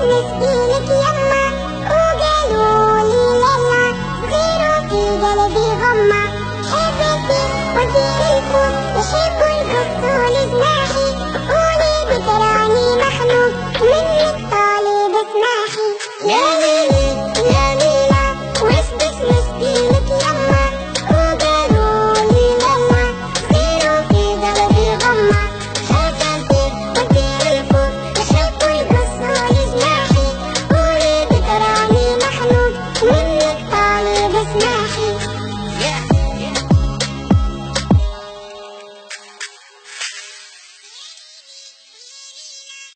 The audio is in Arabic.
مسكينك يما وقالوا لي ليلى صغيرة في قلبي غمة. حبيبتي وزير الكون يحبوا يقصوا لي